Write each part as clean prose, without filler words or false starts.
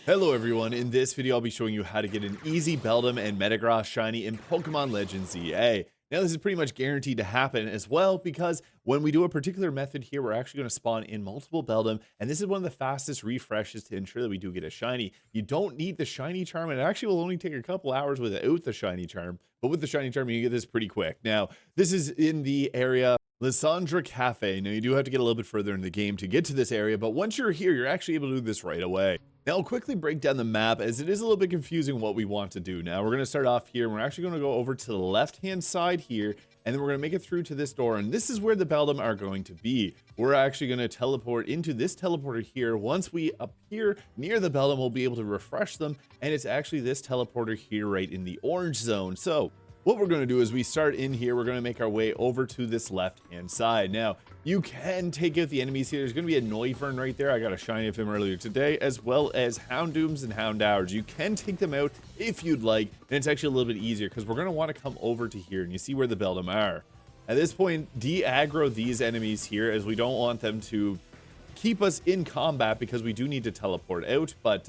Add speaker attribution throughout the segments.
Speaker 1: Hello everyone, in this video I'll be showing you how to get an easy Beldum and Metagross shiny in Pokemon Legends ZA. Now this is pretty much guaranteed to happen as well because when we do a particular method here, we're actually going to spawn in multiple Beldum, and this is one of the fastest refreshes to ensure that we do get a shiny. You don't need the shiny charm, and it actually will only take a couple hours without the shiny charm, but with the shiny charm you get this pretty quick. Now this is in the area Lysandre Cafe. Now you do have to get a little bit further in the game to get to this area, but once you're here, you're actually able to do this right away. Now I'll quickly break down the map as it is a little bit confusing what we want to do. Now we're going to start off here and we're actually going to go over to the left hand side here, and then we're going to make it through to this door, and this is where the Beldum are going to be. We're actually going to teleport into this teleporter here. Once we appear near the Beldum, we'll be able to refresh them, and it's actually this teleporter here right in the orange zone. So what we're going to do is we start in here, we're going to make our way over to this left hand side. Now you can take out the enemies here. There's going to be a Noivern right there. I got a shiny of him earlier today, as well as Houndooms and Houndours. You can take them out if you'd like, and it's actually a little bit easier because we're going to want to come over to here and you see where the Beldum are. At this point, de-aggro these enemies here as we don't want them to keep us in combat because we do need to teleport out, but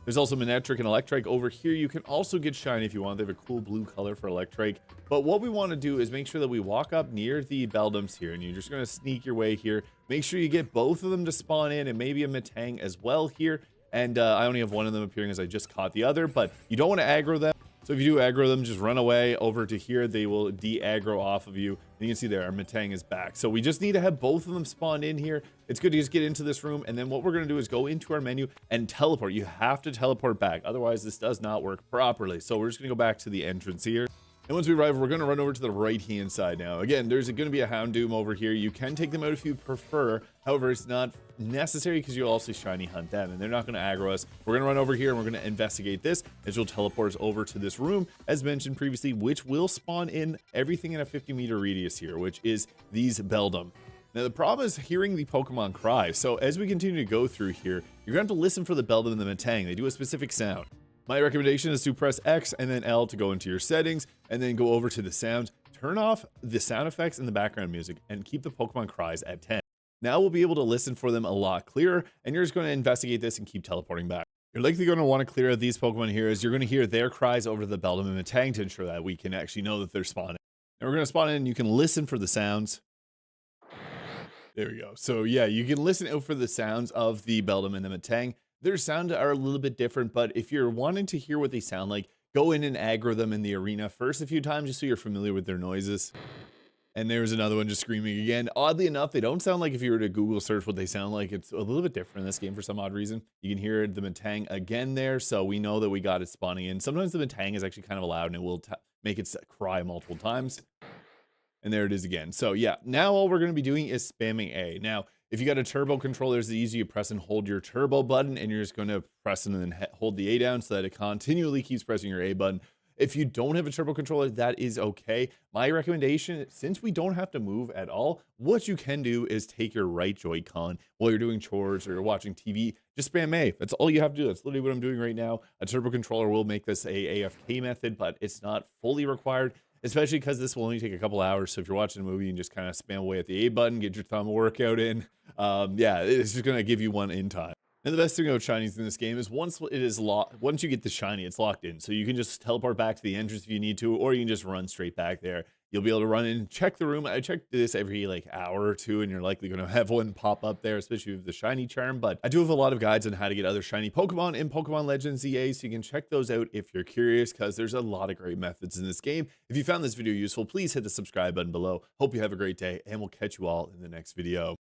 Speaker 1: there's also Manectric and Electrike over here. You can also get shiny if you want. They have a cool blue color for Electrike. But what we want to do is make sure that we walk up near the Beldums here, and you're just going to sneak your way here. Make sure you get both of them to spawn in, and maybe a Metang as well here. And I only have one of them appearing as I just caught the other, but you don't want to aggro them. So if you do aggro them, just run away over to here. They will de-aggro off of you. And you can see there, our Metang is back. So we just need to have both of them spawned in here. It's good to just get into this room. And then what we're going to do is go into our menu and teleport. You have to teleport back. Otherwise, this does not work properly. So we're just going to go back to the entrance here. And once we arrive, we're going to run over to the right-hand side now. Again, there's going to be a Houndoom over here. You can take them out if you prefer. However, it's not necessary because you'll also shiny hunt them, and they're not going to aggro us. We're going to run over here, and we're going to investigate this, as you'll teleport us over to this room, as mentioned previously, which will spawn in everything in a 50-meter radius here, which is these Beldum. Now, the problem is hearing the Pokemon cry. So as we continue to go through here, you're going to have to listen for the Beldum and the Metang. They do a specific sound. My recommendation is to press X and then L to go into your settings, and then go over to the sounds. Turn off the sound effects and the background music and keep the Pokemon cries at 10. Now we'll be able to listen for them a lot clearer, and you're just going to investigate this and keep teleporting back. You're likely going to want to clear out these Pokemon here, as you're going to hear their cries over the Beldum and Metang to ensure that we can actually know that they're spawning. And we're going to spawn in, and you can listen for the sounds. There we go. So yeah, you can listen out for the sounds of the Beldum and the Metang. Their sound are a little bit different, but if you're wanting to hear what they sound like, go in and aggro them in the arena first a few times just so you're familiar with their noises. And there's another one just screaming again. Oddly enough, they don't sound like if you were to Google search what they sound like. It's a little bit different in this game for some odd reason. You can hear the Metang again there, so we know that we got it spawning in. Sometimes the Metang is actually kind of loud and it will make it cry multiple times. And there it is again. So yeah, now all we're going to be doing is spamming A. Now, if you got a turbo controller, it's easy. You press and hold your turbo button, and you're just going to press and then hold the A down so that it continually keeps pressing your A button. If you don't have a turbo controller, that is okay. My recommendation, since we don't have to move at all, what you can do is take your right Joy-Con while you're doing chores or you're watching TV. Just spam A. That's all you have to do. That's literally what I'm doing right now. A turbo controller will make this a AFK method, but it's not fully required, especially because this will only take a couple hours. So if you're watching a movie, you can just kind of spam away at the A button, get your thumb workout in. Yeah, it's just going to give you one in time. And the best thing about shinies in this game is once you get the shiny, it's locked in. So you can just teleport back to the entrance if you need to, or you can just run straight back there. You'll be able to run in, check the room. I check this every like hour or two, and you're likely going to have one pop up there, especially with the shiny charm. But I do have a lot of guides on how to get other shiny Pokemon in Pokemon Legends ZA, so you can check those out if you're curious, because there's a lot of great methods in this game. If you found this video useful, please hit the subscribe button below. Hope you have a great day, and we'll catch you all in the next video.